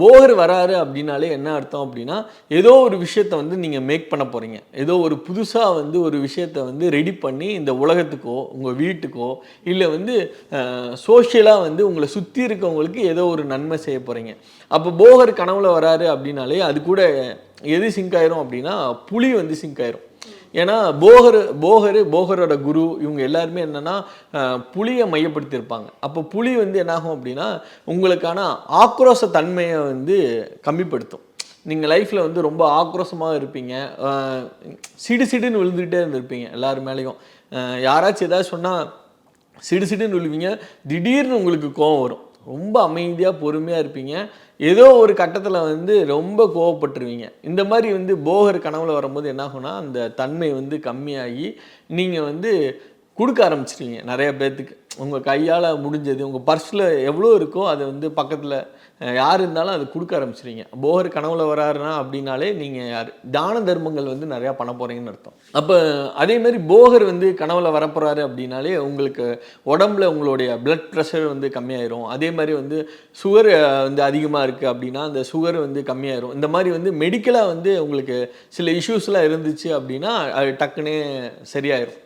போகர் வராரு அப்படின்னாலே என்ன அர்த்தம் அப்படின்னா, ஏதோ ஒரு விஷயத்த வந்து நீங்க மேக் பண்ண போறீங்க. ஏதோ ஒரு புதுசா வந்து ஒரு விஷயத்த வந்து ரெடி பண்ணி இந்த உலகத்துக்கோ, உங்க வீட்டுக்கோ, இல்ல வந்து சோஷியலா வந்து உங்கள சுத்தி இருக்கவங்களுக்கு ஏதோ ஒரு நன்மை செய்ய போறீங்க. அப்போ போகர் கனவுல வராரு அப்படின்னாலே, அது கூட எது சிங்க் ஆயிரும் அப்படின்னா, புலி வந்து சிங்க் ஆயிரும். ஏன்னா போகரோட குரு இவங்க எல்லாருமே என்னன்னா புலியை மையப்படுத்தி இருப்பாங்க. அப்போ புலி வந்து என்னாகும் அப்படின்னா உங்களுக்கான ஆக்ரோஷ தன்மையை வந்து கம்மிப்படுத்தும். நீங்கள் லைஃப்பில் வந்து ரொம்ப ஆக்ரோஷமாக இருப்பீங்க. சிடு சிடுன்னு விழுந்துகிட்டே இருந்திருப்பீங்க எல்லாரு மேலேயும். யாராச்சும் ஏதாவது சொன்னால் சிடு சிடுன்னு விழுவீங்க. திடீர்னு உங்களுக்கு கோவம் வரும். ரொம்ப அமைதியாக பொறுமையாக இருப்பீங்க. ஏதோ ஒரு கட்டத்தில் வந்து ரொம்ப கோவப்பட்டுருவீங்க. இந்த மாதிரி வந்து போகர் கனவுல வரும்போது என்னாகும்னா அந்த தன்மை வந்து கம்மியாகி நீங்கள் வந்து குடுக்க ஆரம்பிச்சிருவீங்க நிறைய பேர்த்துக்கு. உங்கள் கையால் முடிஞ்சது உங்கள் பர்ஸில் எவ்வளோ இருக்கோ அதை வந்து பக்கத்தில் யார் இருந்தாலும் அது குடுக்க ஆரம்பிச்சிருவீங்க. போகர் கனவுல வராருன்னா அப்படின்னாலே நீங்கள் யார் தான தர்மங்கள் வந்து நிறையா பண்ண போகிறீங்கன்னு அர்த்தம். அப்போ அதேமாரி போகர் வந்து கனவுல வரப்போகிறாரு அப்படின்னாலே உங்களுக்கு உடம்புல உங்களுடைய பிளட் ப்ரெஷர் வந்து கம்மியாயிரும். அதே மாதிரி வந்து சுகர் வந்து அதிகமாக இருக்குது அப்படின்னா அந்த சுகர் வந்து கம்மியாயிரும். இந்த மாதிரி வந்து மெடிக்கலாக வந்து உங்களுக்கு சில இஷ்யூஸ்லாம் இருந்துச்சு அப்படின்னா அது டக்குன்னே சரியாயிரும்.